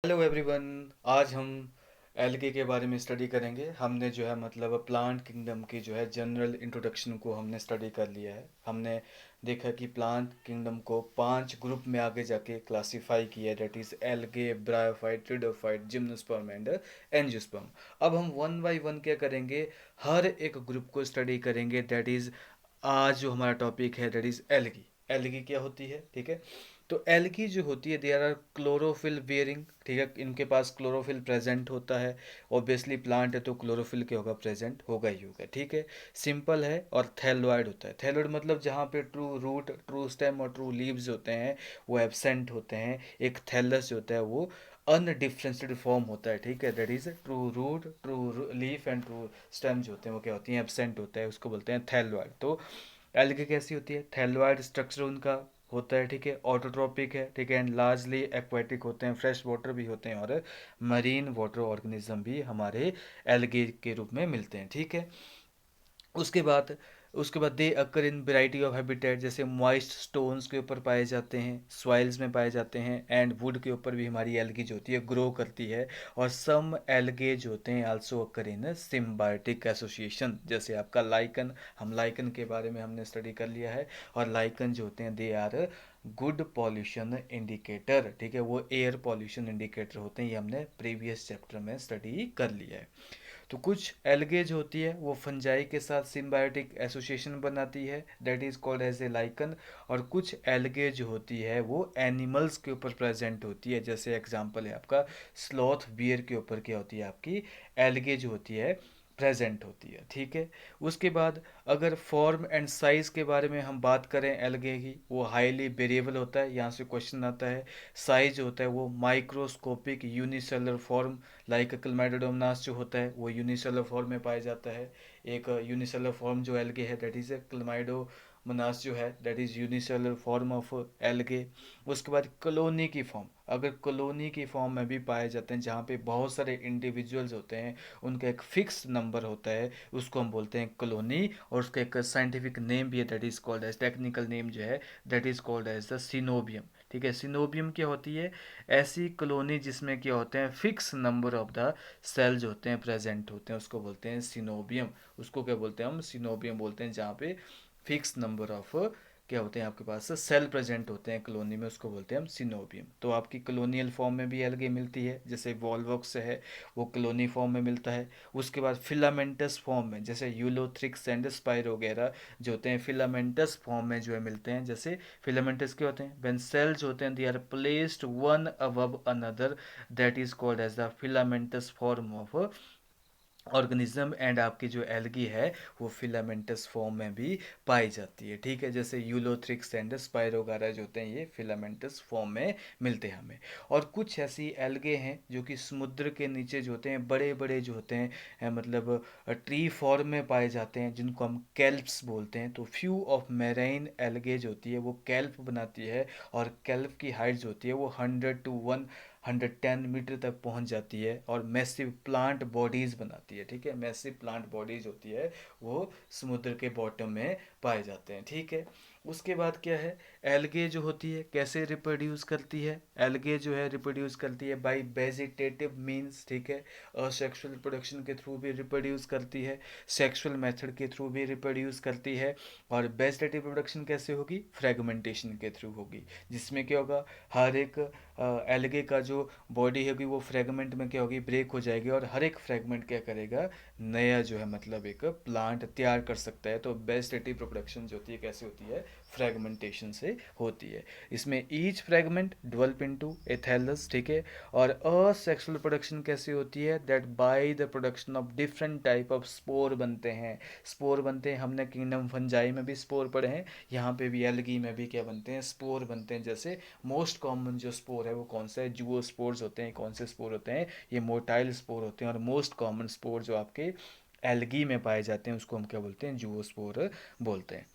Hello everyone. आज हम algae के बारे में स्टडी करेंगे। हमने जो है मतलब प्लांट किंगडम की जो है जनरल इंट्रोडक्शन को हमने स्टडी कर लिया है। हमने देखा कि प्लांट किंगडम को 5 ग्रुप में आगे जाके क्लासिफाई किया है, that is algae, bryophyte, pteridophyte, gymnosperm and angiosperm. अब हम वन बाय वन क्या करेंगे, हर एक ग्रुप को स्टडी करेंगे। डेट इज आज जो हमारा टॉपिक है डेट इज एल्गी। एल्गी क्या होती है, ठीक है। तो एल्गी जो होती है, देयर आर क्लोरोफिल बियरिंग, ठीक है, इनके पास क्लोरोफिल प्रेजेंट होता है। ऑब्वियसली प्लांट है तो क्लोरोफिल क्या होगा, प्रेजेंट होगा ही होगा, ठीक है। सिंपल है। और थैलोइड होता है। थैलोइड मतलब जहाँ पे ट्रू रूट, ट्रू स्टेम और ट्रू लीव्स होते हैं वो एब्सेंट होते हैं। एक थैलस जो होता है वो अनडिफरेंशिएटेड फॉर्म होता है, ठीक है। That is true root, true leaf and true stem जो होते हैं वो क्या होती हैं, एब्सेंट होता है, उसको बोलते हैं थैलोइड। तो एल्गे कैसी होती है, थैलोइड स्ट्रक्चर उनका होता है, ठीक है। ऑटोट्रोपिक है, ठीक है, एंड लार्जली एक्वेटिक होते हैं, फ्रेश वाटर भी होते हैं और मरीन वाटर ऑर्गेनिज्म भी हमारे एल्गे के रूप में मिलते हैं, ठीक है। उसके बाद उसके बाद दे अकर इन वेराइटी ऑफ हैबिटेट, जैसे मॉइस्ट स्टोन्स के ऊपर पाए जाते हैं, सॉइल्स में पाए जाते हैं, एंड वुड के ऊपर भी हमारी एल्गी जो होती है ग्रो करती है। और सम एल्गे जो होते हैं आल्सो अकर इन सिम्बायोटिक एसोसिएशन, जैसे आपका लाइकन। हम लाइकन के बारे में हमने स्टडी कर लिया है। और लाइकन जो होते हैं they are good pollution indicator, ठीक है, वो एयर पॉल्यूशन इंडिकेटर होते हैं। ये हमने प्रीवियस चैप्टर में स्टडी कर लिया है। तो कुछ एल्गेज होती है वो फंजाई के साथ सिम्बायोटिक एसोसिएशन बनाती है, that is called as a lichen. और कुछ एल्गेज होती है वो एनिमल्स के ऊपर प्रेजेंट होती है, जैसे एग्जांपल है आपका स्लॉथ बियर के ऊपर क्या होती है, आपकी एल्गेज होती है, प्रेजेंट होती है, ठीक है। उसके बाद अगर फॉर्म एंड साइज के बारे में हम बात करें एल्गे की, वो हाईली वेरिएबल होता है, यहाँ से क्वेश्चन आता है। साइज होता है वो microscopic unicellular form, like Chlamydomonas जो होता है वो यूनिसेलर फॉर्म में पाया जाता है। एक यूनिसेलर फॉर्म जो एल्गे है दैट इज ए क्लमाइडोमोनास जो है that is unicellular form of algae. उसके बाद कॉलोनी की फॉर्म, अगर कॉलोनी की फॉर्म में भी पाए जाते हैं जहाँ पे बहुत सारे इंडिविजुअल्स होते हैं, उनका एक फिक्स नंबर होता है, उसको हम बोलते हैं कॉलोनी। और उसका एक साइंटिफिक नेम भी है, that is called as, technical name जो है that is called as the coenobium, ठीक है। सिनोबियम क्या होती है, ऐसी कॉलोनी जिसमें क्या होते हैं fix number of the cells होते हैं, प्रेजेंट होते हैं, उसको बोलते हैं सिनोबियम। उसको क्या बोलते हैं, हम सिनोबियम बोलते हैं, जहाँ पे फिक्स नंबर ऑफ क्या होते हैं आपके पास सेल प्रेजेंट होते हैं कॉलोनी में, उसको बोलते हैं हम सिनोबियम। तो आपकी कॉलोनियल फॉर्म में भी एल्गे मिलती है, जैसे वॉल्वॉक्स है वो कॉलोनी फॉर्म में मिलता है। उसके बाद फिलामेंटस फॉर्म में जैसे यूलोथ्रिक्स एंड स्पाइरो वगैरह जो होते हैं फिलामेंटस फॉर्म में जो है मिलते हैं। जैसे फिलामेंटस के होते हैं व्हेन सेल्स होते हैं they are placed one above another, that is called as the filamentous form of organism. And आपकी जो एल्गी है वो फिलामेंटस फॉर्म में भी पाई जाती है, ठीक है। जैसे यूलोथ्रिक्स एंड स्पाइरोगारा जो होते हैं ये फिलामेंटस फॉर्म में मिलते हैं हमें। और कुछ ऐसी एल्गे हैं जो कि समुद्र के नीचे जो होते हैं बड़े बड़े जो होते हैं मतलब ट्री फॉर्म में पाए जाते हैं, जिनको हम कैल्प्स बोलते हैं। तो फ्यू ऑफ मेराइन एल्गे जो होती है वो कैल्प बनाती है। और कैल्प की हाइट जो होती है वो 100 to 110 मीटर तक पहुंच जाती है। और मैसिव प्लांट बॉडीज बनाती है, ठीक है। मैसिव प्लांट बॉडीज होती है वो समुद्र के बॉटम में पाए जाते हैं, ठीक है। उसके बाद क्या है, एल्गे जो होती है कैसे रिप्रोड्यूस करती है, एल्गे जो है रिप्रोड्यूस करती है बाय वेजिटेटिव मींस, ठीक है। और सेक्सुअल रिप्रोडक्शन के थ्रू भी रिप्रोड्यूस करती है, सेक्सुअल मेथड के थ्रू भी रिप्रोड्यूस करती है। और वेजिटेटिव रिप्रोडक्शन कैसे होगी, फ्रेगमेंटेशन के थ्रू होगी, जिसमें क्या होगा, हर एक एल्गे का जो बॉडी होगी वो फ्रेगमेंट में क्या होगी, ब्रेक हो जाएगी। और हर एक फ्रेगमेंट क्या करेगा, नया जो है मतलब एक प्लांट तैयार कर सकता है। तो वेजिटेटिव रिप्रोडक्शन जो होती है कैसे होती है, फ्रेगमेंटेशन से होती है। इसमें ईच फ्रेगमेंट डेवलप इनटू ए थैलस, ठीक है। और असेक्सुअल प्रोडक्शन कैसे होती है, that by the production of different type of spore बनते हैं। स्पोर बनते हैं, हमने किंगडम फंजाई में भी स्पोर पढ़े हैं, यहाँ पे भी एल्गी में भी क्या बनते हैं, स्पोर बनते हैं। जैसे मोस्ट कॉमन जो स्पोर है वो कौन सा है, जुओ स्पोर्स होते हैं। कौन से स्पोर होते हैं, ये मोटाइल स्पोर होते हैं। और मोस्ट कॉमन स्पोर जो आपके एल्गी में पाए जाते हैं उसको हम क्या बोलते हैं, जुओ स्पोर बोलते हैं।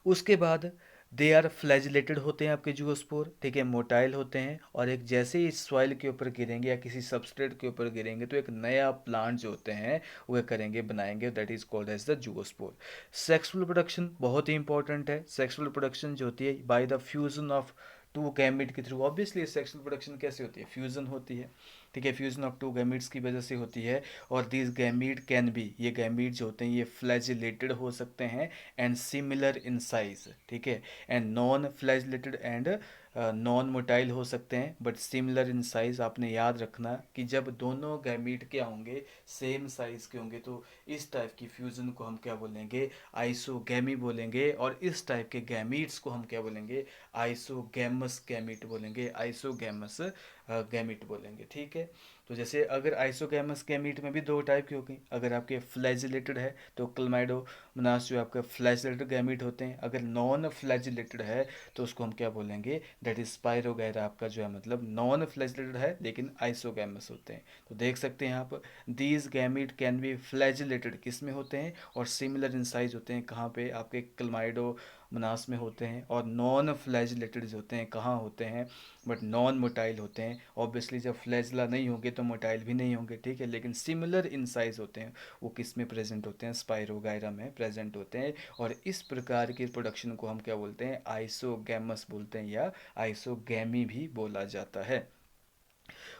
उसके बाद दे आर फ्लैजिलेटेड होते हैं आपके जूओस्पोर, ठीक है, मोटाइल होते हैं। और एक जैसे ही सॉइल के ऊपर गिरेंगे या किसी सबस्ट्रेट के ऊपर गिरेंगे तो एक नया प्लांट जो होते हैं वो करेंगे, बनाएंगे, that is called as the zoospore. Sexual production बहुत ही इंपॉर्टेंट है। सेक्सुअल प्रोडक्शन जो होती है by the fusion of two gamete के थ्रू। ऑब्वियसली सेक्सुअल प्रोडक्शन कैसे होती है, फ्यूजन होती है, ठीक है, फ्यूजन ऑफ टू गैमिट्स की वजह से होती है। और दिस गैमीट कैन बी, ये गैमीट जो होते हैं ये फ्लैजिलेटेड हो सकते हैं एंड सिमिलर इन साइज, ठीक है, and non flagellated and non motile हो सकते हैं बट सिमिलर इन साइज। आपने याद रखना कि जब दोनों गैमीट क्या होंगे, सेम साइज के होंगे, तो इस टाइप की फ्यूजन को हम क्या बोलेंगे, आइसोगैमी बोलेंगे। और इस टाइप के गैमीट्स को हम क्या बोलेंगे, आइसोगैमस गैमीट बोलेंगे, आइसोगैमस गैमीट बोलेंगे, ठीक है। तो जैसे अगर आइसोगैमस गैमीट में भी दो टाइप की होगी, अगर आपके फ्लैजिलेटेड है तो क्लमाइडोमोनास जो आपका फ्लैजिलेटेड गैमीट होते हैं, अगर नॉन फ्लैजिलेटेड है तो उसको हम क्या बोलेंगे, दैट इज स्पाइरोगैरा, आपका जो है मतलब नॉन फ्लैजिलेटेड है लेकिन आइसोगैमस होते हैं। तो देख सकते हैं आप, these gamete can be flagellated किस में होते हैं, और सिमिलर इन साइज होते हैं कहाँ पे, आपके क्लमाइडो मनास में होते हैं। और नॉन फ्लैजिलेटेड होते हैं कहाँ होते हैं, बट नॉन मोटाइल होते हैं। ऑब्वियसली जब फ्लैजला नहीं होंगे तो मोटाइल भी नहीं होंगे, ठीक है, लेकिन सिमिलर इन साइज होते हैं, वो किस में प्रेजेंट होते हैं, स्पाइरोगायरा में प्रेजेंट होते हैं। और इस प्रकार के प्रोडक्शन को हम क्या बोलते हैं, आइसोगैमस बोलते हैं या आइसोगैमी भी बोला जाता है।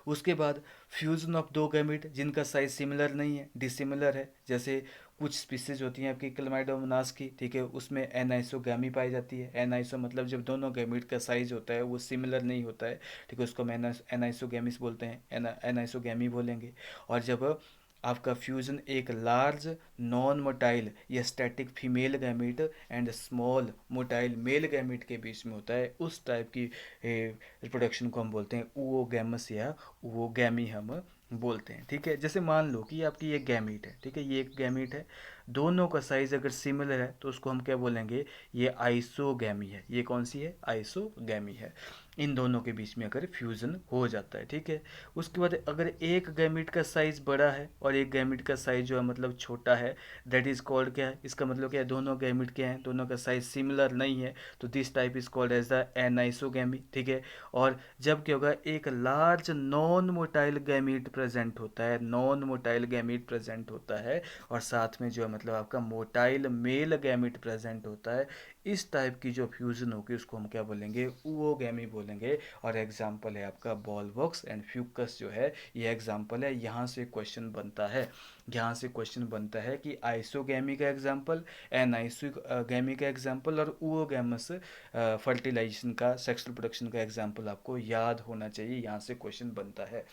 उसके बाद फ्यूजन ऑफ दो गैमीट जिनका साइज सिमिलर नहीं है, डिसिमिलर है, जैसे कुछ स्पीसीज होती हैं आपकी क्लमाइडोमोनास की, ठीक है, उसमें एनाइसोगैमी पाई जाती है। एनाइसो मतलब जब दोनों गैमीट का साइज होता है वो सिमिलर नहीं होता है, ठीक है, उसको हम एनाइसोगैमिस बोलते हैं, एनाइसोगैमी बोलेंगे। और जब आपका फ्यूजन एक लार्ज नॉन मोटाइल या static female gamete and small motile male gamete के बीच में होता है, उस टाइप की रिप्रोडक्शन को हम बोलते हैं ऊओगैमस या ऊओगैमी हम बोलते हैं, ठीक है। जैसे मान लो कि आपकी ये गैमीट है, ठीक है, ये एक गैमीट है, दोनों का साइज अगर सिमिलर है तो उसको हम क्या बोलेंगे, ये आइसोगैमी है। ये कौन सी है, आइसोगैमी है, इन दोनों के बीच में अगर फ्यूजन हो जाता है, ठीक है। उसके बाद अगर एक गैमीट का साइज बड़ा है और एक गैमीट का साइज जो है मतलब छोटा है, दैट इज कॉल्ड क्या है, इसका मतलब क्या है, दोनों गैमीट क्या है, दोनों का साइज सिमिलर नहीं है, तो this type is called as the anisogamy, ठीक है। और जब क्या होगा, एक large non motile gamete present होता है, नॉन मोटाइल गैमीट प्रेजेंट होता है, और साथ में जो है मतलब आपका मोटाइल मेल गैमीट प्रेजेंट होता है, इस टाइप की जो फ्यूजन होगी उसको हम क्या बोलेंगे, ऊओगैमी बोलेंगे। और एग्जाम्पल है आपका बॉल बॉक्स एंड फ्यूकस जो है, ये एग्जाम्पल है। यहाँ से क्वेश्चन बनता है, यहाँ से क्वेश्चन बनता है कि आइसोगैमी का एग्जाम्पल, एनाइसोगैमी का एग्जाम्पल और ऊओगैमस फर्टिलाइजेशन का, सेक्सुअल प्रोडक्शन का एग्जाम्पल आपको याद होना चाहिए, यहाँ से क्वेश्चन बनता है,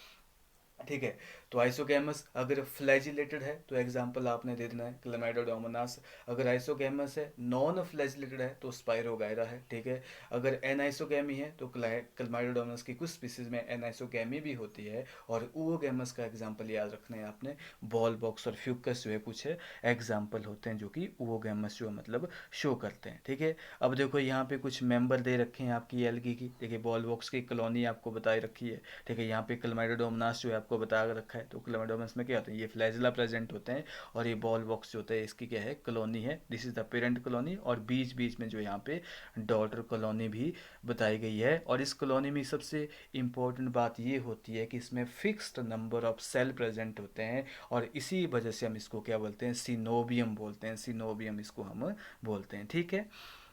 ठीक है। तो आइसोगैमस अगर फ्लैजिलेटेड है तो एग्जांपल आपने दे देना है क्लेमाइडोडोमोनास। अगर आइसोगैमस है, नॉन फ्लैजिलेटेड है तो स्पाइरोगायरा है, ठीक है। अगर एनाइसोगैमी है तो क्लेमाइडोडोमोनास की कुछ स्पीसीज में एनाइसोगैमी भी होती है। और ऊओगैमस का एग्जांपल याद रखना है आपने, बॉल बॉक्स और फ्यूकस जो है कुछ एग्जांपल होते हैं जो कि ऊओगैमस जो मतलब शो करते हैं, ठीक है। अब देखो यहाँ पे कुछ मेंबर दे रखे हैं आपकी एल्गी की, देखिए बॉल बॉक्स की कॉलोनी आपको बताई रखी है, ठीक है। यहाँ पे क्लेमाइडोडोमोनास जो है आपको बता रखा है, तो क्लेमाइडोमोनास में क्या होता है, ये फ्लैजिला प्रेजेंट होते हैं, और ये बॉल बॉक्स जो होता है इसकी क्या है, कॉलोनी है, this is the parent colony. और बीच बीच में जो यहाँ पे डॉटर कॉलोनी भी बताई गई है। और इस कॉलोनी में सबसे इंपॉर्टेंट बात ये होती है कि इसमें fixed number of cell present होते हैं, और इसी वजह से हम इसको क्या बोलते हैं, सिनोबियम बोलते हैं, सिनोबियम इसको हम बोलते हैं, ठीक है।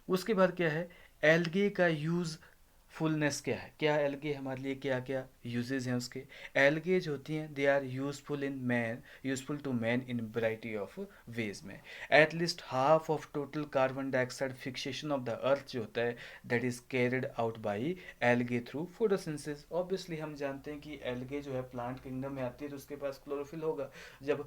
उसके बाद क्या है, एल्गे का यूज़ फुलनेस क्या है, क्या एल्गे हमारे लिए क्या क्या यूजेज हैं उसके। एल्गेज होती हैं, they are useful in man, useful to man in variety of ways में। At least half of total carbon dioxide fixation of the earth जो होता है, that is carried out by algae through photosynthesis. Obviously हम जानते हैं कि algae जो है प्लांट किंगडम में आती है तो उसके पास क्लोरोफिल होगा। जब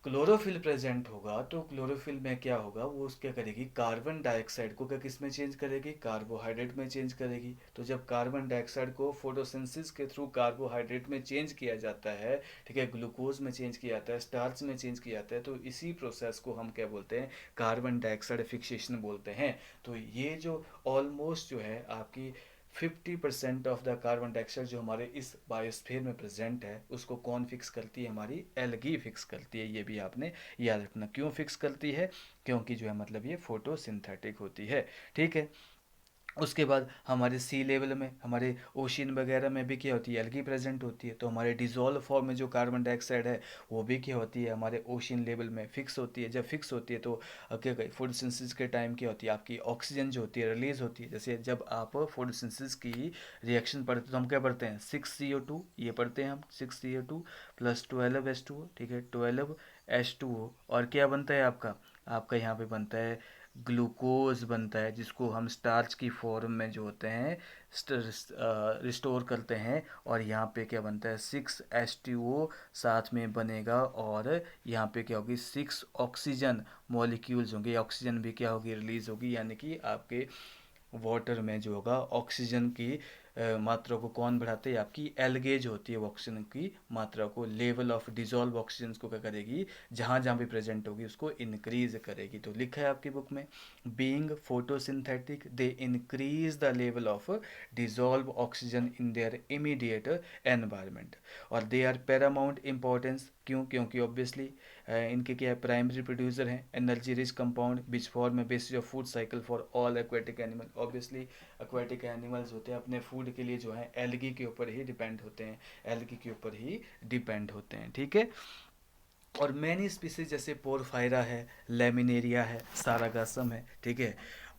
क्लोरोफिल प्रेजेंट होगा तो क्लोरोफिल में क्या होगा, वो क्या करेगी, कार्बन डाइऑक्साइड को क्या किस में चेंज करेगी, कार्बोहाइड्रेट में चेंज करेगी। तो जब कार्बन डाइऑक्साइड को फोटोसिंथेसिस के थ्रू कार्बोहाइड्रेट में चेंज किया जाता है, ठीक है, ग्लूकोज में चेंज किया जाता है, स्टार्च में चेंज किया जाता है, तो इसी प्रोसेस को हम क्या बोलते हैं, कार्बन डाइऑक्साइड फिक्सेशन बोलते हैं। तो ये जो ऑलमोस्ट जो है आपकी 50% ऑफ द कार्बन डाइऑक्साइड जो हमारे इस बायोस्फीयर में प्रेजेंट है, उसको कौन फिक्स करती है, हमारी एल्गी फिक्स करती है। ये भी आपने याद रखना, क्यों फिक्स करती है, क्योंकि जो है मतलब ये फोटोसिंथेटिक होती है, ठीक है। उसके बाद हमारे सी लेवल में, हमारे ओशियन वगैरह में भी क्या होती है, एल्गी प्रेजेंट होती है। तो हमारे डिजोल्व फॉर्म में जो कार्बन डाइऑक्साइड है वो भी क्या होती है, हमारे ओशियन लेवल में फिक्स होती है। जब फिक्स होती है तो क्या कहें, फोटोसिंथेसिस के टाइम क्या होती है, आपकी ऑक्सीजन जो होती है रिलीज होती है। जैसे जब आप फोटोसिंथेसिस की रिएक्शन पढ़ते हैं तो हम क्या पढ़ते हैं, 6CO2, ये पढ़ते हैं हम 6CO2 प्लस 12H2O, ठीक है, 12H2O, और क्या बनता है आपका, आपका यहाँ पे बनता है ग्लूकोज बनता है, जिसको हम स्टार्च की फॉर्म में जो होते हैं रिस्टोर करते हैं। और यहाँ पे क्या बनता है, 6H2O साथ में बनेगा, और यहाँ पे क्या होगी, 6 ऑक्सीजन मॉलिक्यूल्स होंगे, ऑक्सीजन भी क्या होगी, रिलीज होगी। यानी कि आपके वाटर में जो होगा ऑक्सीजन की मात्रा को कौन बढ़ाते हैं, आपकी एलगेज होती है, वो ऑक्सीजन की मात्रा को, लेवल ऑफ डिजॉल्व ऑक्सीजन को क्या करेगी, जहाँ जहाँ भी प्रेजेंट होगी उसको इंक्रीज करेगी। तो लिखा है आपकी बुक में, being photosynthetic they increase the level of dissolve oxygen in their immediate environment, और दे आर पैरामाउंट इंपॉर्टेंस। क्यों, क्योंकि ऑब्वियसली इनके क्या है, प्राइमरी प्रोड्यूसर हैं energy rich compound which form basis of food cycle for all aquatic animal. Obviously aquatic animals होते हैं अपने फूड के लिए जो है एल्गी के ऊपर ही डिपेंड होते हैं, एल्गी के ऊपर ही डिपेंड होते हैं, ठीक है। और मैनी स्पीसीज जैसे पोरफायरा है, लेमिनेरिया है, सारागासम है, ठीक है,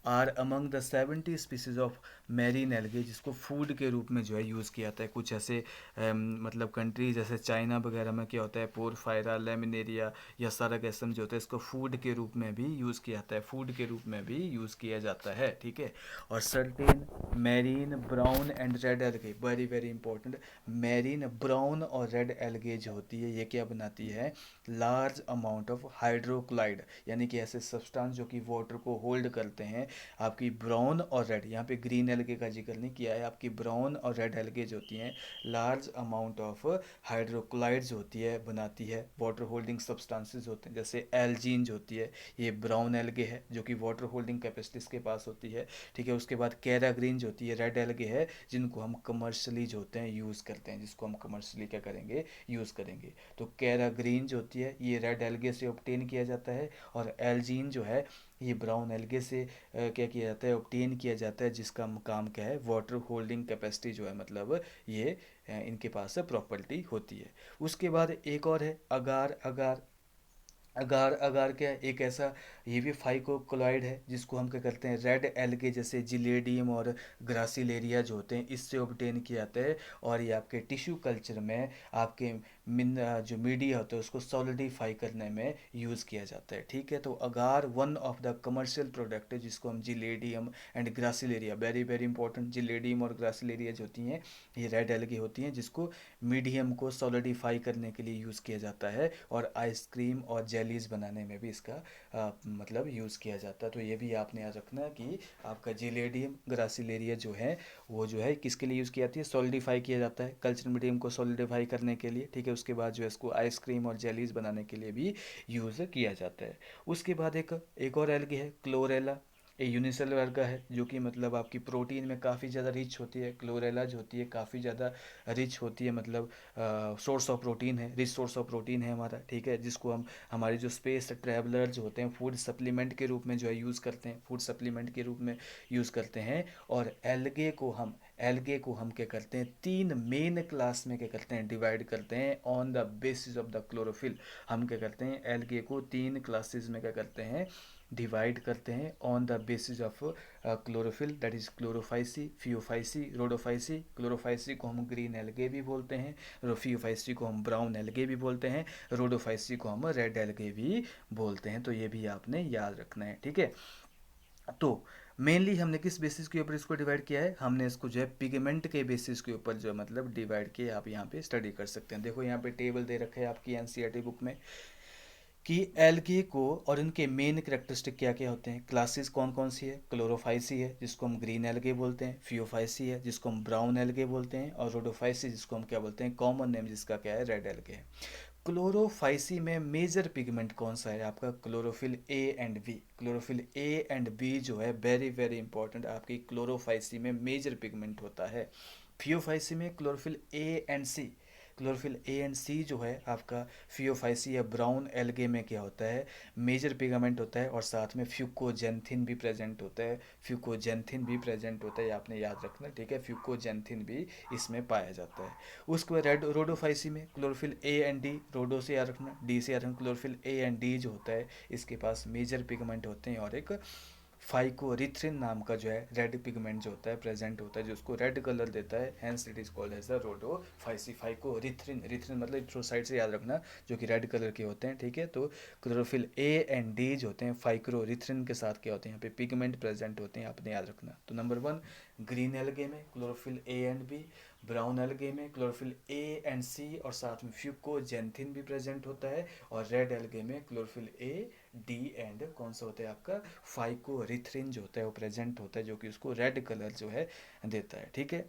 are among the 70 species of marine algae, जिसको फूड के रूप में जो है यूज़ किया जाता है। कुछ ऐसे मतलब कंट्री जैसे चाइना वगैरह में क्या होता है, पोरफायरा, लेमिनेरिया या सारागासम जो होता है इसको फूड के रूप में भी यूज़ किया जाता है, फूड के रूप में भी यूज़ किया जाता है, ठीक है। और certain marine brown and red algae, very very important, marine brown और रेड एल्गे जो होती है ये क्या बनाती है, लार्ज अमाउंट ऑफ हाइड्रोक्लाइड, यानी कि ऐसे सब्सटेंस जो कि वाटर को होल्ड करते हैं। आपकी ब्राउन और रेड, यहाँ पे ग्रीन एल्गे का जिक्र नहीं किया है, आपकी ब्राउन और रेड एल्गे जो होती हैं लार्ज अमाउंट ऑफ हाइड्रोक्लाइड्स होती है, बनाती है, वाटर होल्डिंग सब्सटेंसेस होते हैं। जैसे एल्जीन जो होती है ये ब्राउन एल्गे है जो कि वाटर होल्डिंग कैपेसिटी इसके पास होती है, ठीक है। उसके बाद कैरा ग्रीन जो होती है रेड एल्गे है, जिनको हम कमर्शियली जो होते हैं यूज़ करते हैं, जिसको हम कमर्शियली क्या करेंगे, यूज़ करेंगे। तो कैरा ग्रीन जो होती है ये रेड एल्गे से ऑब्टेन किया जाता है, और एल्जीन जो है ये ब्राउन एल्गे से क्या किया जाता है, ऑब्टेन किया जाता है, जिसका काम क्या है, वाटर होल्डिंग कैपेसिटी जो है, मतलब ये इनके पास प्रॉपर्टी होती है। उसके बाद एक और है अगार, अगार, अगार, अगार क्या है, एक ऐसा, ये भी फाइकोक्लोराइड है, जिसको हम क्या करते हैं, रेड एल्गे जैसे जिलेडियम और ग्रासिलेरिया जो होते हैं इससे ऑब्टेन किया जाता है। और ये आपके टिश्यू कल्चर में आपके मिन जो मीडिया होता है उसको सॉलिडिफाई करने में यूज़ किया जाता है, ठीक है। तो agar one of the commercial product है, जिसको हम Gelidium and Gracilaria, very very important, Gelidium और ग्रासिलेरिया जो होती हैं ये रेड एल्गे होती हैं, जिसको मीडियम को सॉलिडिफाई करने के लिए यूज़ किया जाता है, और आइसक्रीम और जेलीज बनाने में भी इसका मतलब यूज़ किया जाता है। तो ये भी आपने याद रखना कि आपका जिलेडियम ग्रासिलेरिया जो है वो जो है किसके लिए यूज़ की जाती है, सॉलिडिफाई किया जाता है कल्चर मीडियम को सॉलिडिफाई करने के लिए, ठीक है। उसके बाद जो है इसको आइसक्रीम और जेलीज बनाने के लिए भी यूज़ किया जाता है। उसके बाद एक और एल्गी है क्लोरेला, ये यूनिसेलुलर का है, जो कि मतलब आपकी प्रोटीन में काफ़ी ज़्यादा रिच होती है। क्लोरेला जो होती है काफ़ी ज़्यादा रिच होती है, मतलब सोर्स ऑफ प्रोटीन है, रिच सोर्स ऑफ प्रोटीन है हमारा, ठीक है, जिसको हम हमारे जो स्पेस ट्रैवलर जो होते हैं फूड सप्लीमेंट के रूप में जो है यूज़ करते हैं, फूड सप्लीमेंट के रूप में यूज़ करते हैं। और एल्गे को हम क्या करते हैं, तीन मेन क्लास में क्या करते हैं, डिवाइड करते हैं on the basis of the chlorophyll. हम क्या करते हैं, एल्गे को तीन क्लासेस में क्या करते हैं, डिवाइड करते हैं on the basis of chlorophyll, that is Chlorophyceae, Phaeophyceae, Rhodophyceae. Chlorophyceae को हम ग्रीन एल्गे भी बोलते हैं, फियोफाइसी को हम ब्राउन एल्गे भी बोलते हैं, रोडोफाइसी को हम रेड एल्गे भी बोलते हैं। तो ये भी आपने याद रखना है, ठीक है। तो मेनली हमने किस बेसिस के ऊपर इसको डिवाइड किया है, हमने इसको जो है पिगमेंट के बेसिस के ऊपर जो मतलब डिवाइड किया, आप यहाँ पे स्टडी कर सकते हैं। देखो यहाँ पे टेबल दे रखा है आपकी एनसीईआरटी बुक में कि एल्गे को और इनके मेन करेक्टरिस्टिक क्या क्या होते हैं, क्लासेस कौन कौन सी है, क्लोरोफाइसी है जिसको हम ग्रीन एल्गे बोलते हैं, फियोफाइसी है जिसको हम ब्राउन एल्गे बोलते हैं, और रोडोफाइसी जिसको हम क्या बोलते हैं, कॉमन नेम जिसका क्या है, रेड एल्गे है। क्लोरोफाइसी में मेजर पिगमेंट कौन सा है, आपका chlorophyll a and b. Chlorophyll a and b जो है वेरी वेरी इंपॉर्टेंट, आपकी क्लोरोफाइसी में मेजर पिगमेंट होता है। फियोफाइसी में chlorophyll a and c, chlorophyll a and c जो है आपका फियोफाइसी या ब्राउन एल्गे में क्या होता है, मेजर पिगमेंट होता है और साथ में फ्यूकोजेंथिन भी प्रेजेंट होता है, फ्यूकोजेंथिन भी प्रेजेंट होता है, ये आपने याद रखना, ठीक है, फ्यूकोजेंथिन भी इसमें पाया जाता है। उसके बाद रेड रोडोफाइसी में क्लोरोफिल ए एंड डी, रोडो से याद रखना, डी से याद रखना, क्लोरोफिल ए एंड डी जो होता है इसके पास मेजर पिगमेंट होते हैं और एक फाइकोरिथ्रिन नाम का जो है रेड पिगमेंट जो होता है प्रेजेंट होता है, जो उसको रेड कलर देता है, hence it is called as the Rhodophyceae. Phycoerythrin, erythrin मतलब इथ्रोसाइड से याद रखना, जो कि रेड कलर के होते हैं, ठीक है। तो क्लोरोफिल ए एंड डी जो होते हैं फाइक्रोरिथ्रिन के साथ क्या होते हैं, यहाँ पे पिगमेंट प्रेजेंट होते हैं, आपने याद रखना। तो नंबर 1 ग्रीन एल्गे में chlorophyll a and b, brown algae में क्लोरोफिल ए एंड सी और साथ में फ्यूकोजेंथिन भी प्रेजेंट होता है, और रेड एल्गे में क्लोरोफिल ए डी एंड कौन सा होता है आपका फाइकोरिथ्रिन जो होता है वो प्रेजेंट होता है, जो कि उसको रेड कलर जो है देता है, ठीक है।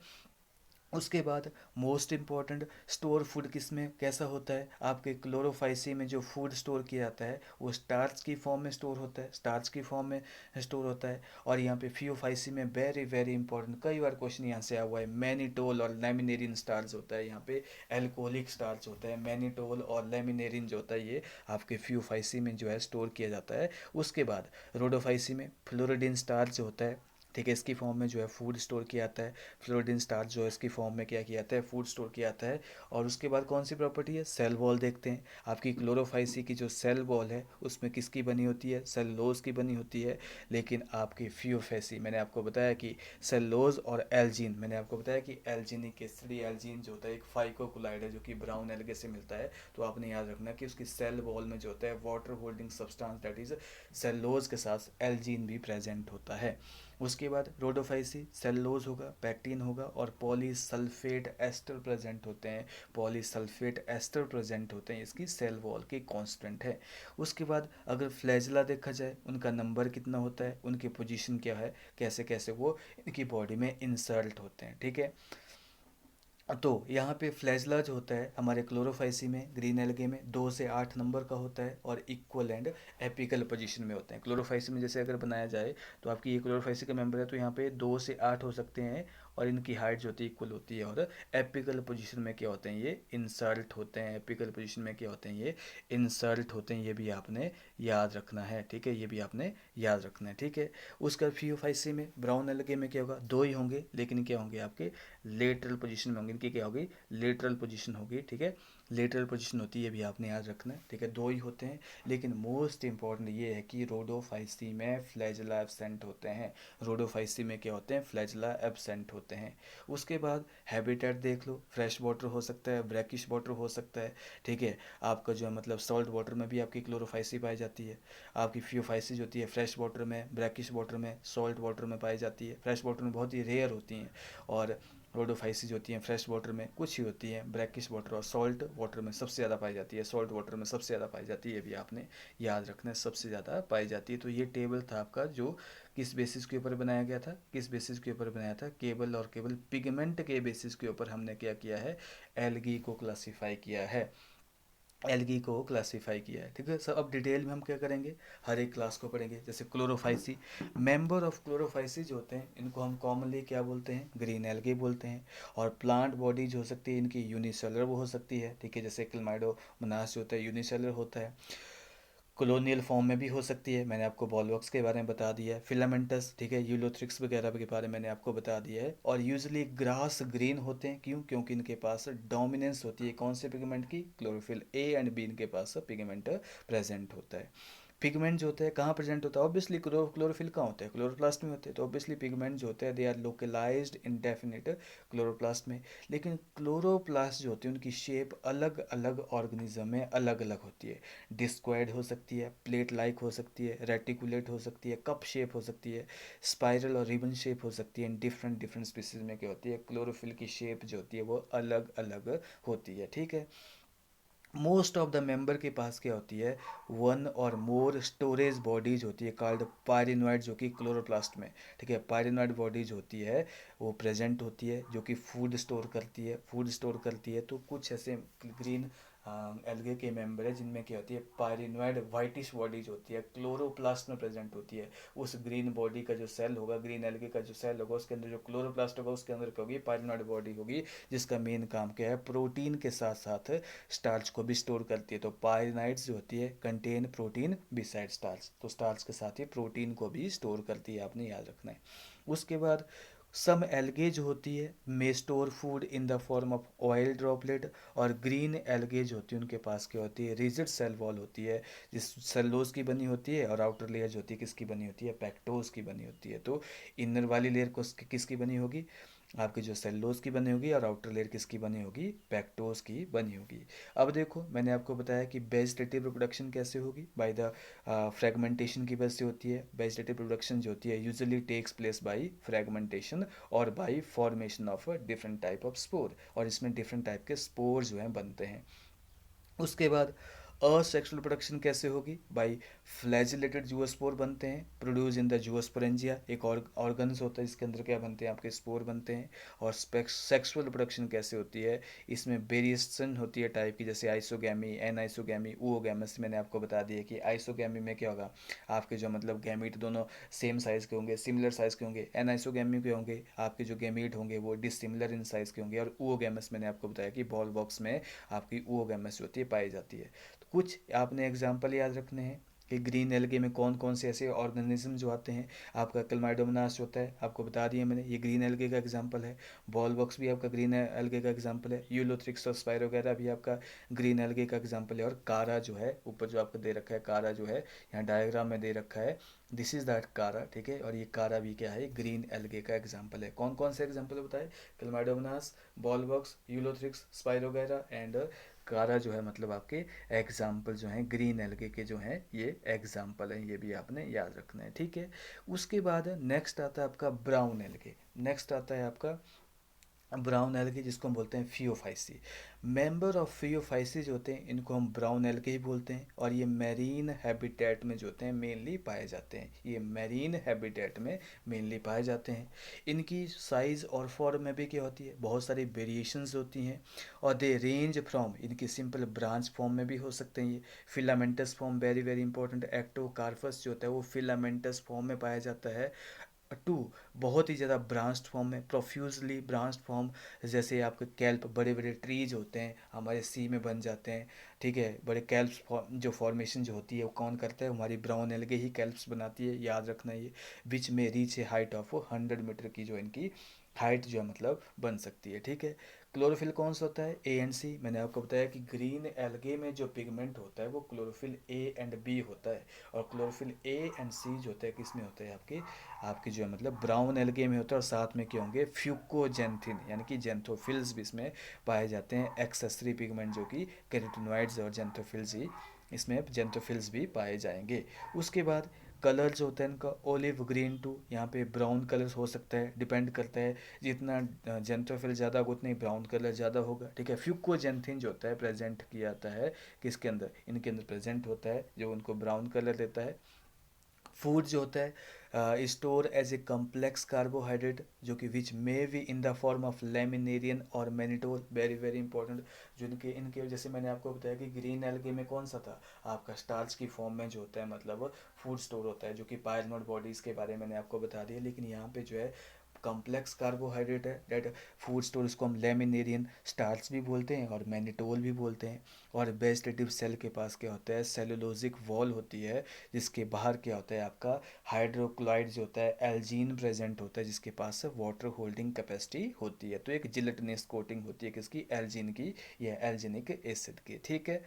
उसके बाद मोस्ट इम्पॉर्टेंट, स्टोर फूड किस में कैसा होता है, आपके क्लोरोफाइसी में जो फूड स्टोर किया जाता है वो स्टार्च की फॉर्म में स्टोर होता है, स्टार्च की फॉर्म में स्टोर होता है। और यहाँ पे फियोफाइसी में वेरी वेरी इंपॉर्टेंट, कई बार क्वेश्चन यहाँ से आया हुआ है, मैनिटोल और लेमिनेरिन स्टार्च होता है, यहाँ पे एल्कोहलिक स्टार्च होता है, मैनिटोल और लेमिनेरिन जो होता है ये आपके फियोफाइसी में जो है स्टोर किया जाता है। उसके बाद रोडोफाइसी में फ्लोरिडिन स्टार्च जो होता है, ठीक है, इसकी फॉर्म में जो है फूड स्टोर किया जाता है, फ्लोरिडिन स्टार्च जो है इसकी फॉर्म में क्या किया जाता है, फूड स्टोर किया जाता है। और उसके बाद कौन सी प्रॉपर्टी है, सेल वॉल देखते हैं। आपकी क्लोरोफाइसी की जो सेल वॉल है उसमें किसकी बनी होती है, सेलुलोज की बनी होती है। लेकिन आपकी फियोफेसी मैंने आपको बताया कि सेलुलोज और एल्जीन, मैंने आपको बताया कि एल्जीनिक एसिड, एल्जीन जो होता है एक फाइकोकुलाइड है जो कि ब्राउन एल्गे से मिलता है। तो आपने याद रखना कि उसकी सेल वॉल में जो होता है water holding substance that is cellulose के साथ एल्जीन भी प्रेजेंट होता है। उसके बाद रोडोफाइसी सेलुलोज होगा, पैक्टीन होगा और पॉलीसल्फेट एस्टर प्रेजेंट होते हैं, पॉलीसल्फेट एस्टर प्रेजेंट होते हैं, इसकी सेल वॉल की कांस्टेंट है। उसके बाद अगर फ्लैजला देखा जाए उनका नंबर कितना होता है, उनकी पोजीशन क्या है, कैसे कैसे वो इनकी बॉडी में इंसर्ट होते हैं, ठीक है। तो यहाँ पे फ्लैजला जो होता है हमारे क्लोरोफाइसी में ग्रीन एल्गे में 2 से 8 नंबर का होता है और इक्वल एंड एपिकल पोजीशन में होते हैं। क्लोरोफाइसी में जैसे अगर बनाया जाए तो आपकी ये क्लोरोफाइसी का मेंबर है तो यहाँ पे 2 से 8 हो सकते हैं और इनकी हाइट जो होती है इक्वल होती है। और एपिकल पोजीशन में क्या होते हैं, ये इंसर्ट होते हैं, एपिकल पोजीशन में क्या होते हैं, ये इंसर्ट होते हैं, ये भी आपने याद रखना है, ठीक है, ये भी आपने याद रखना है, ठीक है। उसका फियोफाइसी में ब्राउन एल्गे में क्या होगा, 2 ही होंगे लेकिन क्या होंगे आपके लेटरल पोजीशन में होंगे, इनकी क्या होगी, लेटरल पोजीशन होगी, ठीक है, लेटरल पोजीशन होती है, ये भी आपने याद रखना है, ठीक है, 2 ही होते हैं। लेकिन मोस्ट इंपॉर्टेंट ये है कि रोडोफाइसी में फ्लैजला एब्सेंट होते हैं, रोडोफाइसी में क्या होते हैं, फ्लैजला एब्सेंट होते हैं। उसके बाद हैबिटेट देख लो, फ्रेश वाटर हो सकता है, ब्रैकिश वाटर हो सकता है, ठीक है, आपका जो है मतलब सॉल्ट वाटर में भी आपकी क्लोरोफाइसी पाई जाती है। आपकी फियोफाइसी जो होती है फ्रेश वाटर में, ब्रैकिश वाटर में, सॉल्ट वाटर में पाई जाती है, फ्रेश वाटर में बहुत ही रेयर होती हैं। और रोडोफाइसिस होती हैं फ्रेश वाटर में कुछ ही होती हैं, ब्रैकिश वाटर और सॉल्ट वाटर में सबसे ज़्यादा पाई जाती है, सॉल्ट वाटर में सबसे ज़्यादा पाई जाती है, ये भी आपने याद रखना है, सबसे ज़्यादा पाई जाती है। तो ये टेबल था आपका जो किस बेसिस के ऊपर बनाया गया था, किस बेसिस के ऊपर बनाया था, केवल और केवल पिगमेंट के बेसिस के ऊपर हमने क्या किया है, एल्गी को क्लासीफाई किया है, एल्गी को क्लासीफाई किया है, ठीक है सर। अब डिटेल में हम क्या करेंगे, हर एक क्लास को पढ़ेंगे। जैसे क्लोरोफाइसी, मेंबर ऑफ क्लोरोफाइसी जो होते हैं इनको हम कॉमनली क्या बोलते हैं, ग्रीन एल्गी बोलते हैं। और प्लांट बॉडी जो हो सकती है इनकी यूनिसेलर वो हो सकती है, ठीक है, जैसे क्लमाइडोमोनास जो होता है यूनिसेलर होता है, कॉलोनियल फॉर्म में भी हो सकती है, मैंने आपको बॉलवॉक्स के बारे में बता दिया है, फिलामेंटस, ठीक है, यूलोथ्रिक्स वगैरह के बारे में मैंने आपको बता दिया है। और यूजुअली ग्रास ग्रीन होते हैं, क्यों, क्योंकि इनके पास डोमिनेंस होती है कौन से पिगमेंट की, क्लोरोफिल ए एंड बी इनके पास पिगमेंट प्रेजेंट होता है। पिगमेंट जो होता है कहाँ प्रेजेंट होता है, ऑब्वियसली क्लोरोफिल कहाँ होता है, क्लोरोप्लास्ट में होते हैं, तो ऑब्वियसली पिगमेंट जो होते हैं they are localized indefinite chloroplast में। लेकिन क्लोरोप्लास्ट जो होती है उनकी शेप अलग अलग ऑर्गेनिज्म में अलग अलग होती है, डिस्क्वायड हो सकती है, प्लेट लाइक हो सकती है, रेटिकुलेट हो सकती है, कप शेप हो सकती है, स्पाइरल और रिबन शेप हो सकती है। डिफरेंट डिफरेंट स्पीसीज में क्या होती है, क्लोरोफिल की शेप जो होती है वो अलग अलग होती है, ठीक है। मोस्ट ऑफ द मेंबर के पास क्या होती है, वन और मोर स्टोरेज बॉडीज होती है कॉल्ड पायरिनॉइड, जो कि क्लोरोप्लास्ट में, ठीक है, पायरिनॉइड बॉडीज होती है वो प्रेजेंट होती है, जो कि फूड स्टोर करती है। तो कुछ ऐसे ग्रीन एल्गे के मेंबर है जिनमें क्या होती है, पायरिनोइड वाइटिश बॉडीज होती है, क्लोरोप्लास्ट में प्रेजेंट होती है। उस ग्रीन बॉडी का जो सेल होगा, ग्रीन एल्गे का जो सेल होगा, उसके अंदर जो क्लोरोप्लास्ट होगा उसके अंदर क्या होगी, पायरिनोइड बॉडी होगी, जिसका मेन काम क्या है, प्रोटीन के साथ साथ स्टार्च को भी स्टोर करती है। तो पायरिनाइड्स जो होती है कंटेन प्रोटीन बिसाइड स्टार्च, तो स्टार्च के साथ ही प्रोटीन को भी स्टोर करती है, आपने याद रखना है। उसके बाद सम एल्गे जो होती है may store food in the form of oil droplet, और ग्रीन एल्गे जो होती है उनके पास क्या होती है, रिजिड सेल वॉल होती है, जिस सेलोज की बनी होती है, और आउटर लेयर जो होती है किसकी बनी होती है, पैक्टोज की बनी होती है। तो इनर वाली लेयर को किसकी बनी होगी, आपकी जो सेल्लोज की बनी होगी, और आउटर लेयर किसकी बनी होगी, पैक्टोज की बनी होगी। अब देखो मैंने आपको बताया कि वेजिटेटिव रिप्रोडक्शन कैसे होगी, बाय द फ्रेगमेंटेशन की वजह से होती है। वेजिटेटिव रिप्रोडक्शन जो होती है usually takes place by fragmentation और by formation of different type of spore, और इसमें डिफरेंट टाइप के स्पोर जो हैं बनते हैं। उसके बाद असेक्सुअल प्रोडक्शन कैसे होगी, बाई फ्लैजिलेटेड जूओस्पोर बनते हैं, प्रोड्यूस इन द जूओस्पोरेंजिया, एक और ऑर्गन्स होता है इसके अंदर क्या बनते हैं, आपके स्पोर बनते हैं। और सेक्सुअल प्रोडक्शन कैसे होती है, इसमें वेरिएशन होती है टाइप की, जैसे आइसोगैमी, एन आइसोगैमी, ओगैमस। मैंने आपको बता दिया कि आइसोगैमी में क्या होगा, आपके जो मतलब गैमीट दोनों सेम साइज़ के होंगे, सिमिलर साइज़ के होंगे। एन आइसोगैमी के होंगे, आपके जो गैमीट होंगे वो डिसिमिलर इन साइज़ के होंगे। और ओगैमस मैंने आपको बताया कि बॉल बॉक्स में आपकी ओगैमस होती है पाई जाती है। तो कुछ आपने एग्जाम्पल याद रखने हैं कि ग्रीन एल्गे में कौन कौन से ऐसे ऑर्गेनिज्म जो आते हैं। आपका क्लमाइडोमोनास होता है, आपको बता दिया मैंने, ये ग्रीन एल्गे का एग्जाम्पल है। बॉल बॉक्स भी आपका ग्रीन एल्गे का एग्जाम्पल है। यूलोथ्रिक्स और स्पाइरो वगैरह भी आपका ग्रीन एल्गे का एग्जाम्पल है। और कारा जो है ऊपर जो आपको दे रखा है, कारा जो है यहाँ डायग्राम में दे रखा है, दिस इज दैट कारा, ठीक है। और ये कारा भी क्या है, ग्रीन एल्गे का एग्जाम्पल है। कौन कौन से एग्जाम्पल बताए, Chlamydomonas, ball box, Ulothrix, spiro वगैरह एंड कारा जो है मतलब आपके एग्जाम्पल जो हैं ग्रीन एल्गे के जो हैं ये एग्जाम्पल हैं, ये भी आपने याद रखना है, ठीक है। उसके बाद नेक्स्ट आता है आपका ब्राउन एल्गे। नेक्स्ट आता है आपका ब्राउन एल्गे, जिसको हम बोलते हैं फियोफाइसी। मेंबर ऑफ फियोफाइसी जो होते हैं इनको हम ब्राउन एल्गे ही बोलते हैं। और ये मैरीन हैबिटेट में जो होते हैं मेनली पाए जाते हैं, ये मैरीन हैबिटेट में मेनली पाए जाते हैं। इनकी साइज़ और फॉर्म में भी क्या होती है, बहुत सारी वेरिएशंस होती हैं। और दे रेंज फ्रॉम, इनकी सिंपल ब्रांच फॉर्म में भी हो सकते हैं, ये filamentous form, very very important, Ectocarpus जो होता है वो फिलामेंटस फॉर्म में पाया जाता है। टू, बहुत ही ज़्यादा ब्रांच्ड फॉर्म में, प्रोफ्यूजली ब्रांच्ड फॉर्म, जैसे आपके कैल्प, बड़े बड़े ट्रीज होते हैं हमारे सी में बन जाते हैं, ठीक है। बड़े कैल्प्स जो फॉर्मेशन जो होती है वो कौन करता है, हमारी ब्राउन एल्गे ही कैल्प्स बनाती है, याद रखना ये। विच में reach a height of 100 metre की जो इनकी हाइट जो है मतलब बन सकती है, ठीक है। क्लोरोफिल कौन सा होता है, ए एंड सी। मैंने आपको बताया कि ग्रीन एल्गे में जो पिगमेंट होता है वो क्लोरोफिल ए एंड बी होता है। और क्लोरोफिल ए एंड सी जो होता है किस में होता है, आपके आपके जो है मतलब ब्राउन एल्गे में होता है। और साथ में क्या होंगे, फ्यूकोजेंथिन यानी कि जेंथोफिल्स भी इसमें पाए जाते हैं, एक्सेसरी पिगमेंट जो कि कैरोटिनॉइड्स और जेंथोफिल्स ही, इसमें जेंथोफिल्स भी पाए जाएंगे। उसके बाद कलर जो होता है इनका ओलिव ग्रीन टू, यहाँ पे ब्राउन कलर हो सकता है, डिपेंड करता है जितना जेंथोफिल ज़्यादा होगा उतना ही ब्राउन कलर ज़्यादा होगा, ठीक है। फ्यूकोजेंथिन जो होता है प्रेजेंट किया जाता है किसके अंदर, इनके अंदर प्रेजेंट होता है, जो उनको ब्राउन कलर देता है। फूड जो होता है store as a complex carbohydrate, जो कि which may be in the form of laminarin और मैनिटोल, वेरी वेरी इंपॉर्टेंट। जो इनके इनके जैसे मैंने आपको बताया कि ग्रीन एल्गे में कौन सा था, आपका स्टार्च की फॉर्म में जो होता है मतलब फूड स्टोर होता है, जो कि पायरनोड बॉडीज़ के बारे में मैंने आपको बता दिया। लेकिन यहाँ पे जो है कॉम्प्लेक्स कार्बोहाइड्रेट है, डेट फूड स्टोर, इसको हम लेमिनेरियन स्टार्च भी बोलते हैं और मैनिटोल भी बोलते हैं। और वेजिटेटिव सेल के पास क्या होता है, सेलुलोजिक वॉल होती है, जिसके बाहर क्या होता है आपका हाइड्रोक्लोराइड जो होता है, एल्जीन प्रेजेंट होता है, जिसके पास वाटर होल्डिंग कैपेसिटी होती है। तो एक जिलेटिनस कोटिंग होती है किसकी, एल्जीन की, या एल्जीनिक एसिड की, ठीक है।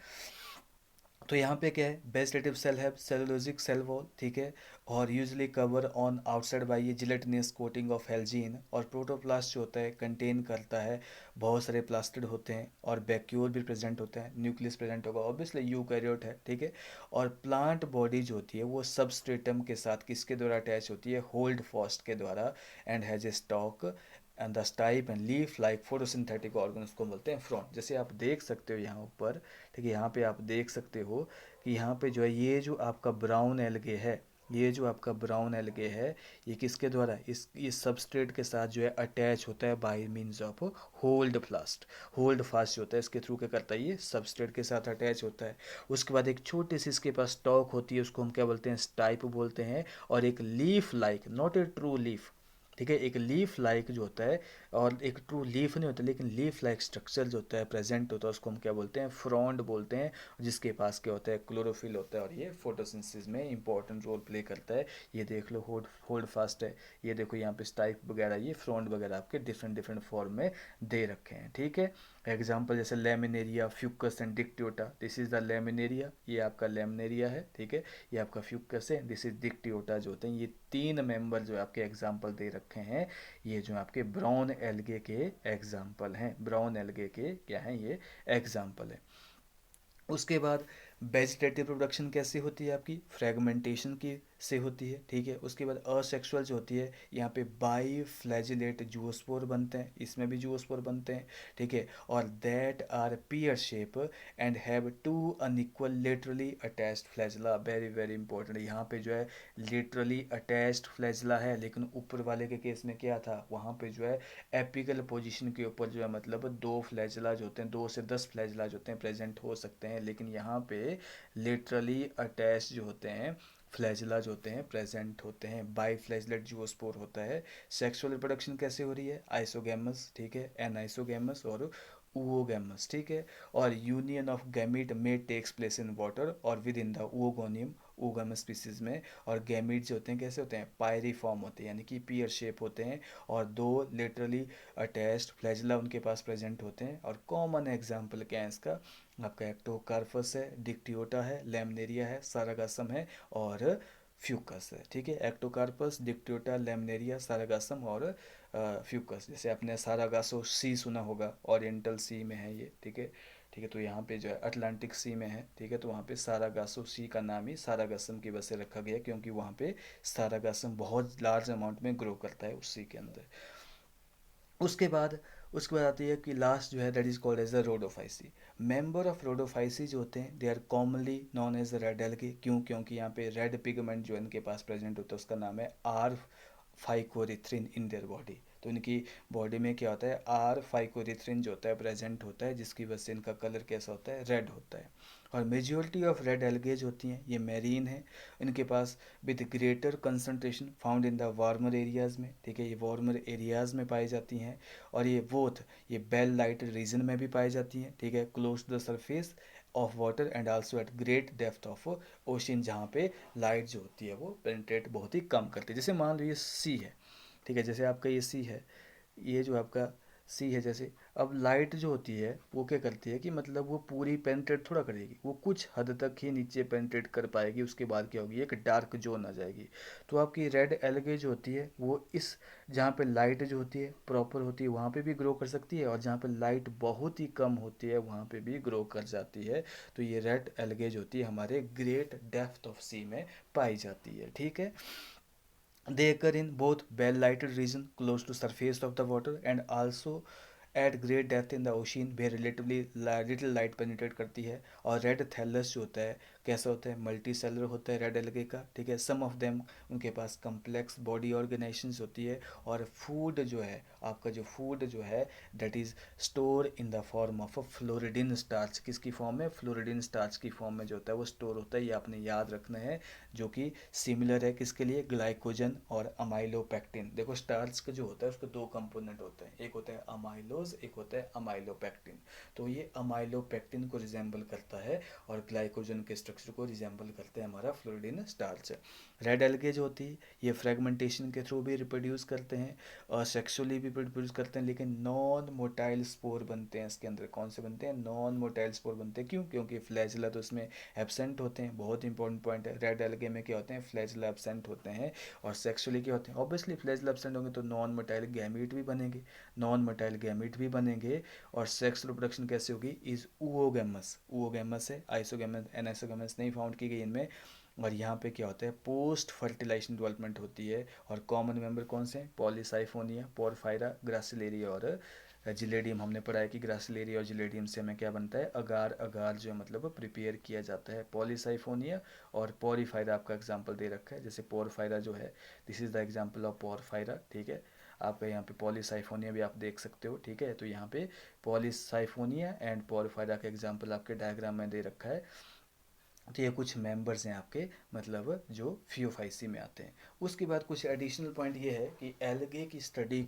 तो यहाँ पे क्या है, वेजिटेटिव सेल है सेलुलोजिक सेल वॉल, ठीक है। और usually cover on outside by ये जिलेटिनस कोटिंग ऑफ हेल्जीन। और प्रोटोप्लास्ट जो होता है कंटेन करता है बहुत सारे प्लास्टिड होते हैं, और वैक्यूल भी प्रेजेंट होता है, न्यूक्लियस प्रेजेंट होगा, ऑब्वियसली यूकैरियोट है, ठीक है। और प्लांट बॉडी जो होती है वो सबस्ट्रेटम के साथ किसके द्वारा अटैच होती है, होल्ड फास्ट के द्वारा, and has a stock and the stipe and leaf like photosynthetic organ, उसको बोलते हैं फ्रॉन्ट। जैसे आप देख सकते हो यहाँ ऊपर, ठीक है, यहाँ पे आप देख सकते हो कि यहाँ पे जो है ये जो आपका ब्राउन एल्गे है, ये जो आपका ब्राउन एल्गे है, ये किसके द्वारा, ये सबस्ट्रेट के साथ जो है अटैच होता है bye means of hold fast जो होता है इसके थ्रू क्या करता है, ये सबस्ट्रेट के साथ अटैच होता है। उसके बाद एक छोटी सी इसके पास स्टॉक होती है, उसको हम क्या बोलते हैं, स्टाइप बोलते हैं। और एक leaf like, not a true leaf, ठीक है, एक लीफ लाइक जो होता है, और एक ट्रू लीफ नहीं होता लेकिन लीफ लाइक स्ट्रक्चर जो होता है प्रेजेंट होता है, उसको हम क्या बोलते हैं, फ्रॉन्ड बोलते हैं। जिसके पास क्या होता है, क्लोरोफिल होता है, और ये फोटोसिंथेसिस में इंपॉर्टेंट रोल प्ले करता है। ये देख लो होल्ड होल्ड फास्ट है, ये देखो यहाँ पे स्टाइप वगैरह, ये फ्रॉन्ड वगैरह आपके डिफरेंट डिफरेंट फॉर्म में दे रखे हैं, ठीक है। एग्जाम्पल जैसे laminaria, Fucus and Dictyota, this is the laminaria, ये आपका लेमिनेरिया है, ठीक है। ये आपका फ्यूकस है, दिस इज डिक्टियोटा जो होते हैं। ये तीन मेंबर जो आपके एग्जाम्पल दे रखे हैं, ये जो आपके ब्राउन एल्गे के एग्जाम्पल हैं, ब्राउन एल्गे के क्या हैं, ये एग्जाम्पल है। उसके बाद वेजिटेटिव प्रोडक्शन कैसे होती है आपकी, फ्रेगमेंटेशन की से होती है, ठीक है। उसके बाद असेक्सुअल जो होती है, यहाँ पे बाई फ्लैजिलेट जूस्पोर बनते हैं, इसमें भी जूस्पोर बनते हैं, ठीक है। और that are pear shape and have two unequal laterally attached flagella, very very important. यहाँ पे जो है लेटरली अटैच्ड फ्लैजिला है, लेकिन ऊपर वाले के केस में क्या था, वहाँ पे जो है एपिकल पोजीशन के ऊपर जो है मतलब दो फ्लैजिला जो होते हैं, 2 से 10 फ्लैजिला जो होते हैं प्रेजेंट हो सकते हैं, लेकिन यहाँ पे लिटरली अटैच जो होते हैं फ्लैजिला जो होते हैं प्रेजेंट होते हैं। बाई फ्लैजिलेट जूओस्पोर होता है। सेक्सुअल रिप्रोडक्शन कैसे हो रही है, आइसोगैमस, ठीक है, एनाइसोगैमस और oogamous, ठीक है। और यूनियन ऑफ गैमीट में टेक्स प्लेस इन वाटर और with in the oogonium, oogamous species में। और गैमीट जो होते हैं कैसे होते हैं, पायरीफॉर्म होते हैं, यानी कि पियर शेप होते हैं, और दो लिटरली अटैच्ड फ्लैजिला उनके पास प्रेजेंट होते हैं। और कॉमन एग्जाम्पल क्या है इसका, आपका एक्टोकार्पस है, डिक्टियोटा है, लेमनेरिया है, सारागासम है और फ्यूकस है, ठीक है। एक्टोकार्पस, डिक्टियोटा, लेमनेरिया, सारागासम और फ्यूकस। जैसे आपने सारागासो सी सुना होगा, ओरिएंटल सी में है ये, ठीक है, ठीक है। तो यहाँ पे जो है अटलांटिक सी में है, ठीक है। तो वहाँ पे सारागासो सी का नाम ही सारागासम की वजह से रखा गया, क्योंकि वहाँ पे सारागासम बहुत लार्ज अमाउंट में ग्रो करता है उस सी के अंदर। उसके बाद आती है कि लास्ट जो है that is called as a rhodophyceae. Member of rhodophyceae जो होते हैं they are commonly known as red algae, क्यों, क्योंकि यहाँ पे रेड पिगमेंट जो इनके पास प्रेजेंट होता है उसका नाम है are phycoerythrin in their body. तो इनकी बॉडी में क्या होता है, आर फाइकोरिथ्रिन जो होता है प्रेजेंट होता है, जिसकी वजह से इनका कलर कैसा होता है, रेड होता है। और मेजोरिटी ऑफ रेड एल्गेज होती हैं ये मैरीन है, इनके पास with greater concentration found in the warmer areas में, ठीक है, ये वार्मर एरियाज़ में पाई जाती हैं। और ये बेल लाइट रीजन में भी पाई जाती हैं, ठीक है, close to the surface of water and also at great depth of ocean, जहाँ पे लाइट जो होती है वो पेनिट्रेट बहुत ही कम करती है। जैसे मान लो ये सी है, ठीक है, जैसे आपका ये सी है, ये जो आपका सी है, जैसे अब लाइट जो होती है वो क्या करती है कि मतलब वो पूरी पेनिट्रेट थोड़ा करेगी, वो कुछ हद तक ही नीचे पेनिट्रेट कर पाएगी, उसके बाद क्या होगी, एक डार्क जोन आ जाएगी। तो आपकी रेड एल्गे जो होती है वो इस, जहाँ पे लाइट जो होती है प्रॉपर होती है वहाँ पे भी ग्रो कर सकती है, और जहाँ पे लाइट बहुत ही कम होती है वहाँ पे भी ग्रो कर जाती है। तो ये रेड एल्गे जो होती है हमारे ग्रेट डेप्थ ऑफ सी में पाई जाती है, ठीक है। They occur in both well-lighted region close to surface of the water and also at great depth in the ocean where relatively little light penetrate करती है। और रेड थैलस जो होता है कैसा होता है, मल्टी सेलर होता है रेड एल्गे का, ठीक है। सम ऑफ देम उनके पास कम्प्लेक्स बॉडी ऑर्गेनाइजेशंस होती है, और फूड जो है आपका जो फूड जो है that is store in the form of a floridean starch, किसकी फॉर्म में, फ्लोरिडिन स्टार्च की फॉर्म में जो होता है वो स्टोर होता है, ये आपने याद रखना है। जो कि सिमिलर है किसके लिए, ग्लाइकोजन और अमाइलोपेक्टिन। देखो स्टार्च का जो होता है उसके दो कंपोनेंट होते हैं, एक होता है अमाइलोज, एक होता है अमाइलोपेक्टिन। तो ये अमाइलोपेक्टिन को रिजेंबल करता है और ग्लाइकोजन के स्ट्रक्चर को रिजेंबल करता है हमारा फ्लोरिडिन स्टार्च। रेड एल्गे जो होती है ये फ्रेगमेंटेशन के थ्रू भी रिप्रोड्यूस करते हैं और सेक्सुअली भी रिप्रोड्यूस करते हैं, लेकिन नॉन मोटाइल स्पोर बनते हैं इसके अंदर। कौन से बनते हैं, नॉन मोटाइल स्पोर बनते हैं, क्यों, क्योंकि फ्लैजिला तो इसमें एब्सेंट होते हैं। बहुत इंपॉर्टेंट पॉइंट है, रेड एल्गे में क्या होते हैं, फ्लैजिला एब्सेंट होते हैं। और सेक्सुअली क्या होते हैं, ऑब्वियसली फ्लैजिला एब्सेंट होंगे तो नॉन मोटाइल गैमीट भी बनेंगे, और सेक्स रिप्रोडक्शन कैसे होगी, इज ऊओगैमस है, आइसोगैमस एनाइसोगैमस नहीं फाउंड की गई इनमें। और यहाँ पे क्या होता है, पोस्ट फर्टिलाइजेशन डेवलपमेंट होती है। और कॉमन मेंबर कौन से हैं, पॉलीसाइफोनिया, पोरफायरा, ग्रासिलेरिया और जिलेडियम हमने पढ़ा है कि ग्रासिलेरिया और जिलेडियम से हमें क्या बनता है, अगार, अगार जो है मतलब प्रिपेयर किया जाता है। पॉलीसाइफोनिया और पोरीफायरा आपका एग्जाम्पल दे रखा है, जैसे पोरफायरा जो है, this is the example of porphyra, ठीक है। आपका यहाँ पे पॉलीसाइफोनिया भी आप देख सकते हो, ठीक है। तो यहाँ पे पॉलीसाइफोनिया एंड पोरफायरा का एग्जाम्पल आपके डायग्राम में दे रखा है। तो ये कुछ मेंबर्स हैं आपके मतलब जो फियोफाइसी में आते हैं। उसके बाद कुछ एडिशनल पॉइंट ये है कि एल्गे की स्टडी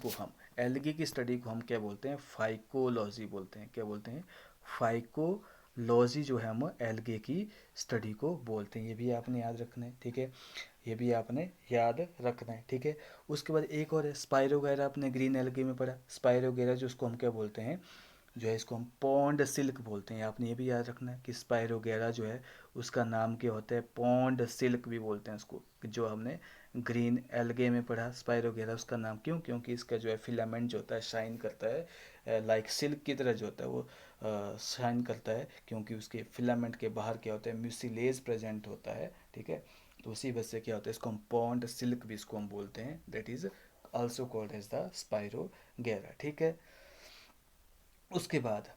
को हम क्या बोलते हैं, फाइकोलॉजी बोलते हैं। क्या बोलते हैं, फाइकोलॉजी जो है हम एल्गे की स्टडी को बोलते हैं। ये भी आपने याद रखना है, ठीक है। ये भी आपने याद रखना है, ठीक है। उसके बाद एक और है स्पाइरोगैरा, आपने ग्रीन एल्गे में पढ़ा। स्पाइरोगैरा जो उसको हम क्या बोलते हैं, जो है इसको हम पॉन्ड सिल्क बोलते हैं। आपने ये भी याद रखना है कि स्पाइरोगैरा जो है उसका नाम क्या होता है, पॉन्ड सिल्क भी बोलते हैं उसको। जो हमने ग्रीन एल्गे में पढ़ा स्पाइरोगैरा, उसका नाम क्यों, क्योंकि इसका जो है फिलामेंट जो होता है शाइन करता है, लाइक सिल्क की तरह जो होता है वो शाइन करता है, क्योंकि उसके फिलामेंट के बाहर क्या होता है, म्यूसिलेज प्रेजेंट होता है, ठीक है। तो उसी वजह से क्या होता है, इसको हम पॉन्ड सिल्क भी इसको हम बोलते हैं, that is also called as the Spirogyra, ठीक है। उसके बाद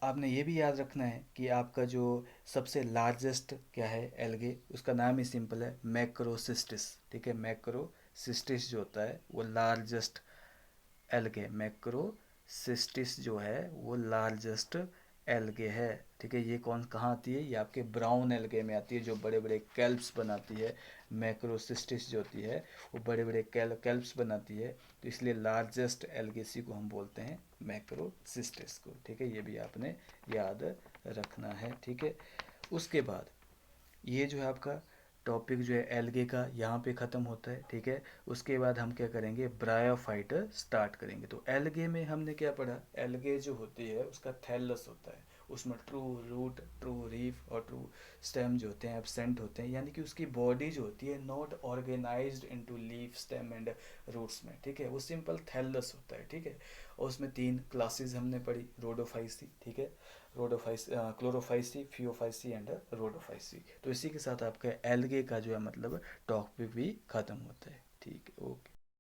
आपने ये भी याद रखना है कि आपका जो सबसे लार्जेस्ट क्या है एल्गे, उसका नाम ही सिंपल है, मैक्रोसिस्टिस, ठीक है। मैक्रोसिस्टिस जो होता है वो लार्जेस्ट एल्गे, मैक्रोसिस्टिस जो है वो लार्जेस्ट एल्गे है, ठीक है। ये कौन कहाँ आती है, ये आपके ब्राउन एल्गे में आती है, जो बड़े बड़े कैल्प्स बनाती है। मैक्रोसिस्टिस जो होती है वो बड़े बड़े कैल्प्स बनाती है, तो इसलिए लार्जेस्ट एल्गेसी को हम बोलते हैं मैक्रोसिस्टिस को, ठीक है। ये भी आपने याद रखना है, ठीक है। उसके बाद ये जो है आपका टॉपिक जो है एल्गे का यहाँ पे ख़त्म होता है, ठीक है। उसके बाद हम क्या करेंगे, ब्रायोफाइट स्टार्ट करेंगे। तो एल्गे में हमने क्या पढ़ा, एल्गे जो होती है उसका थैलस होता है, उसमें ट्रू रूट, ट्रू रीफ और ट्रू स्टेम जो होते हैं एब्सेंट होते हैं, यानी कि उसकी बॉडी जो होती है not organized into leaf, stem and roots में, ठीक है। वो सिंपल थैलस होता है, ठीक है। और उसमें 3 क्लासेस हमने पढ़ी, रोडोफाइसी, ठीक है, Rhodophyceae, Chlorophyceae, Phaeophyceae and Rhodophyceae. तो इसी के साथ आपका एल्गे का जो है मतलब टॉपिक भी ख़त्म होता है, ठीक है, ओके।